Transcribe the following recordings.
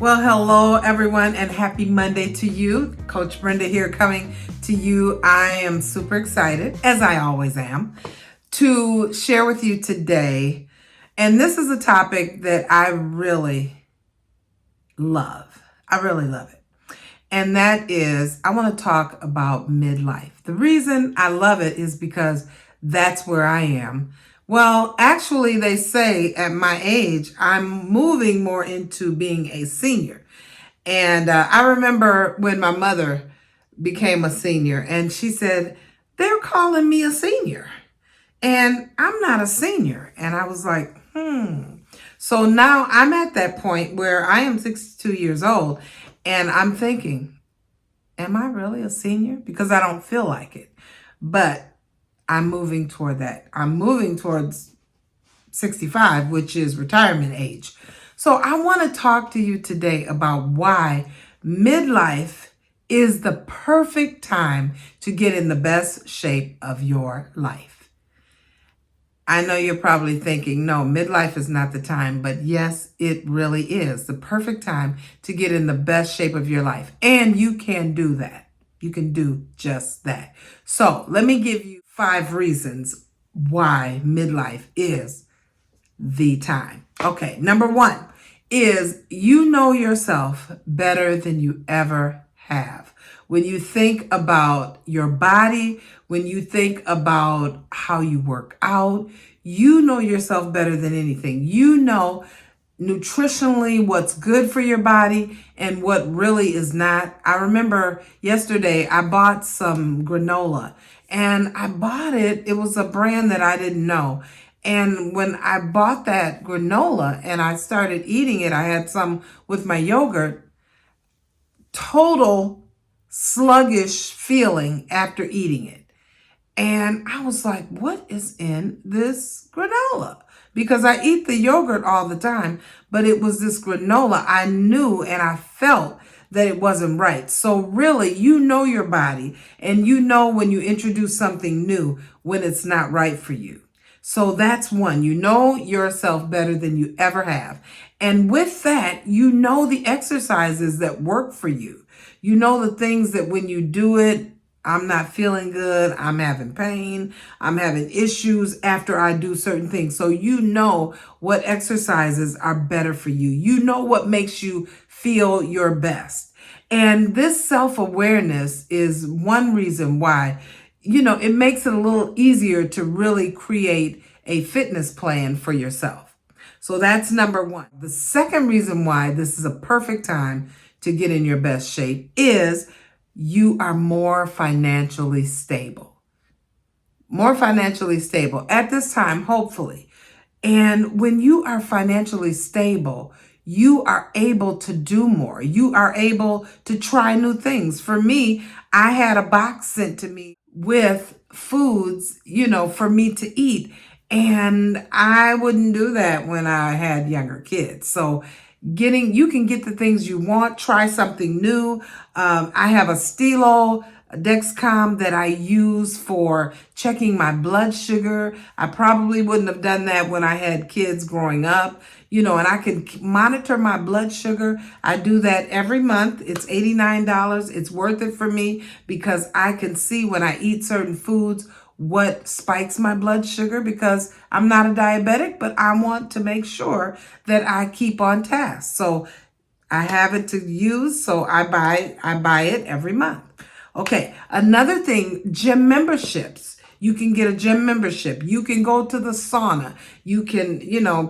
Well, hello everyone and happy Monday to you. Coach Brenda here coming to you. I am super excited, as I always am, to share with you today. And this is a topic that I really love. I really love it. And that is, I want to talk about midlife. The reason I love it is because that's where I am. Well, actually, they say at my age, I'm moving more into being a senior. And I remember when my mother became a senior and she said, they're calling me a senior and I'm not a senior. And I was like, So now I'm at that point where I am 62 years old and I'm thinking, am I really a senior? Because I don't feel like it. But I'm moving toward that. I'm moving towards 65, which is retirement age. So I want to talk to you today about why midlife is the perfect time to get in the best shape of your life. I know you're probably thinking, no, midlife is not the time, but yes, it really is the perfect time to get in the best shape of your life. And you can do that. You can do just that. So let me give you 5 reasons why midlife is the time. Okay, number 1 is you know yourself better than you ever have. When you think about your body, when you think about how you work out, you know yourself better than anything. You know nutritionally what's good for your body and what really is not. I remember yesterday I bought some granola and I bought it. It was a brand that I didn't know. And when I bought that granola and I started eating it, I had some with my yogurt, total sluggish feeling after eating it. And I was like, what is in this granola? Because I eat the yogurt all the time, but it was this granola. I knew and I felt that it wasn't right. So really, you know your body and you know when you introduce something new, when it's not right for you. So that's one. You know yourself better than you ever have. And with that, you know the exercises that work for you. You know the things that when you do it, I'm not feeling good. I'm having pain. I'm having issues after I do certain things. So you know what exercises are better for you. You know what makes you feel your best. And this self-awareness is one reason why, it makes it a little easier to really create a fitness plan for yourself. So that's number 1. The second reason why this is a perfect time to get in your best shape is you are more financially stable. More financially stable at this time, hopefully. And when you are financially stable, you are able to do more. You are able to try new things. For me, I had a box sent to me with foods, for me to eat. And I wouldn't do that when I had younger kids. So you can get the things you want, try something new. I have a Stilo Dexcom that I use for checking my blood sugar. I probably wouldn't have done that when I had kids growing up, and I can monitor my blood sugar. I do that every month. It's $89. It's worth it for me because I can see when I eat certain foods what spikes my blood sugar because I'm not a diabetic, but I want to make sure that I keep on task. So I have it to use, so I buy it every month. Okay, another thing, gym memberships. You can get a gym membership. You can go to the sauna. You can,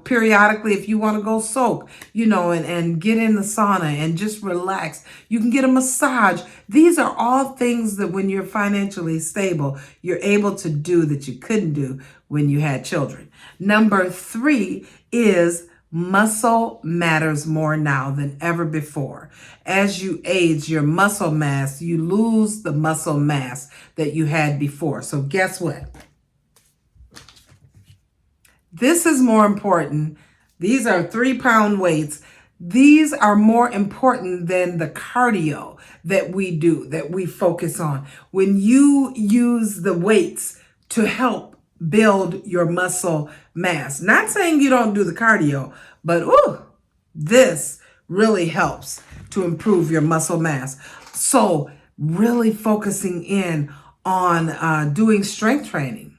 periodically, if you want to go soak, and get in the sauna and just relax. You can get a massage. These are all things that when you're financially stable, you're able to do that you couldn't do when you had children. Number 3 is muscle matters more now than ever before. As you age, your muscle mass, you lose the muscle mass that you had before. So guess what? This is more important. These are 3-pound weights. These are more important than the cardio that we do, that we focus on. When you use the weights to help build your muscle mass. Not saying you don't do the cardio, but this really helps to improve your muscle mass. So really focusing in on doing strength training.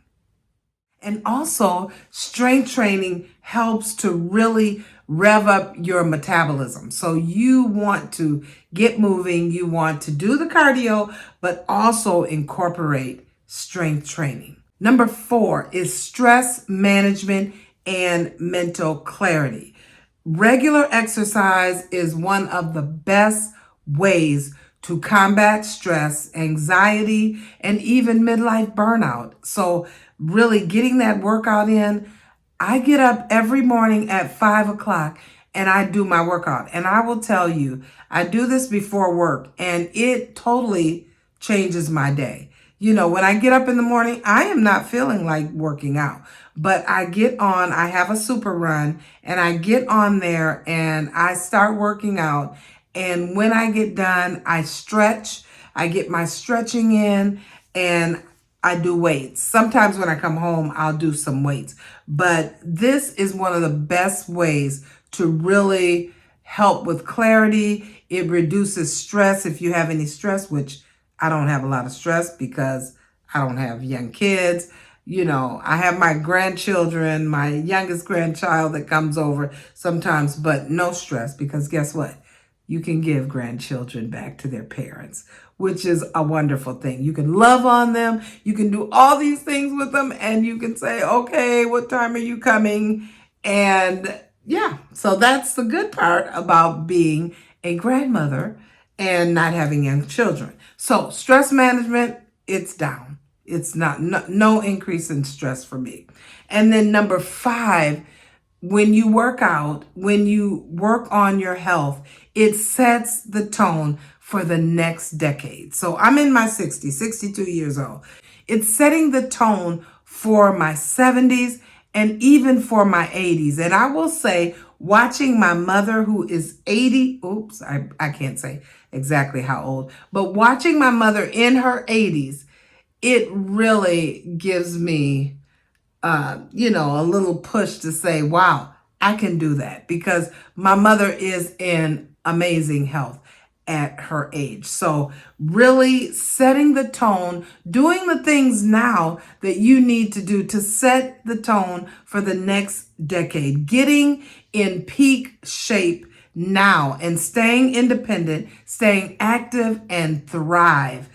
And also, strength training helps to really rev up your metabolism. So you want to get moving, you want to do the cardio, but also incorporate strength training. Number 4 is stress management and mental clarity. Regular exercise is one of the best ways to combat stress, anxiety, and even midlife burnout. So, really getting that workout in. I get up every morning at 5 o'clock and I do my workout. And I will tell you, I do this before work and it totally changes my day. You know, when I get up in the morning, I am not feeling like working out, but I get on, I have a super run and I get on there and I start working out. And when I get done, I stretch, I get my stretching in, and I do weights. Sometimes when I come home, I'll do some weights. But this is one of the best ways to really help with clarity. It reduces stress if you have any stress, which I don't have a lot of stress because I don't have young kids. You know, I have my grandchildren, my youngest grandchild that comes over sometimes, but no stress because guess what? You can give grandchildren back to their parents, which is a wonderful thing. You can love on them. You can do all these things with them and you can say, okay, what time are you coming? And yeah, so that's the good part about being a grandmother and not having young children. So stress management, it's down. It's not, no increase in stress for me. And then number 5, when you work out, when you work on your health, it sets the tone for the next decade. So I'm in my 60s, 62 years old. It's setting the tone for my 70s and even for my 80s. And I will say, watching my mother who is 80, I can't say exactly how old, but watching my mother in her 80s, it really gives me a little push to say, wow, I can do that because my mother is in amazing health at her age. So really setting the tone, doing the things now that you need to do to set the tone for the next decade, getting in peak shape now and staying independent, staying active and thrive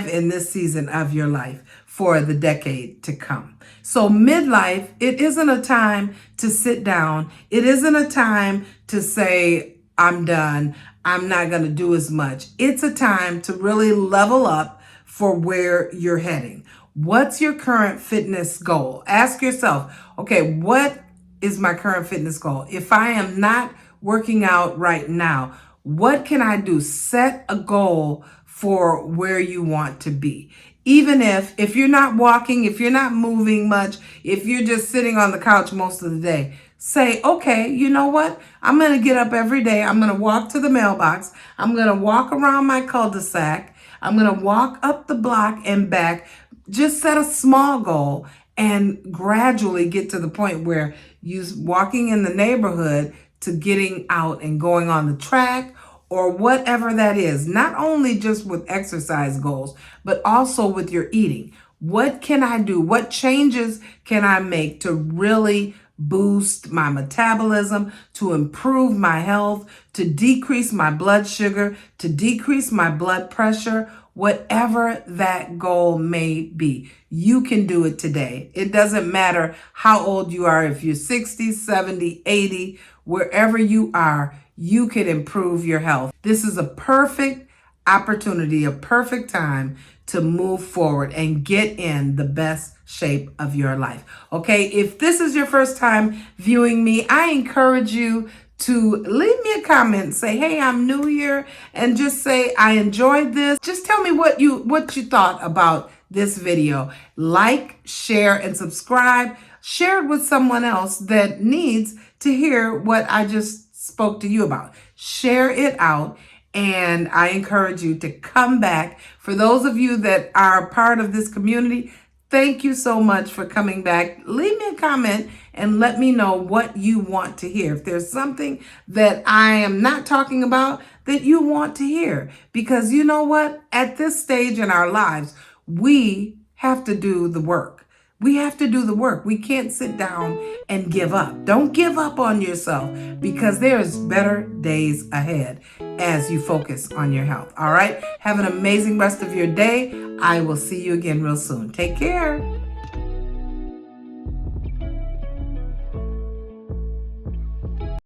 in this season of your life for the decade to come. So midlife, it isn't a time to sit down. It isn't a time to say, I'm done. I'm not going to do as much. It's a time to really level up for where you're heading. What's your current fitness goal? Ask yourself, okay, what is my current fitness goal? If I am not working out right now, what can I do? Set a goal for where you want to be. Even if you're not walking, if you're not moving much, if you're just sitting on the couch most of the day, say, okay, you know what? I'm going to get up every day. I'm going to walk to the mailbox. I'm going to walk around my cul-de-sac. I'm going to walk up the block and back. Just set a small goal and gradually get to the point where you're walking in the neighborhood to getting out and going on the track or whatever that is, not only just with exercise goals, but also with your eating. What can I do? What changes can I make to really boost my metabolism, to improve my health, to decrease my blood sugar, to decrease my blood pressure, whatever that goal may be? You can do it today. It doesn't matter how old you are. If you're 60, 70, 80, wherever you are, you can improve your health. This is a perfect opportunity, a perfect time to move forward and get in the best shape of your life. Okay, if this is your first time viewing me, I encourage you to leave me a comment, say, hey, I'm new here, and just say, I enjoyed this. Just tell me what you thought about this video. Like, share, and subscribe. Share it with someone else that needs to hear what I just spoke to you about. Share it out, and I encourage you to come back. For those of you that are part of this community, Thank you so much for coming back. Leave me a comment and let me know what you want to hear. If there's something that I am not talking about that you want to hear, because you know what? At this stage in our lives, we have to do the work. We have to do the work. We can't sit down and give up. Don't give up on yourself, because there's better days ahead as you focus on your health. All right? Have an amazing rest of your day. I will see you again real soon. Take care.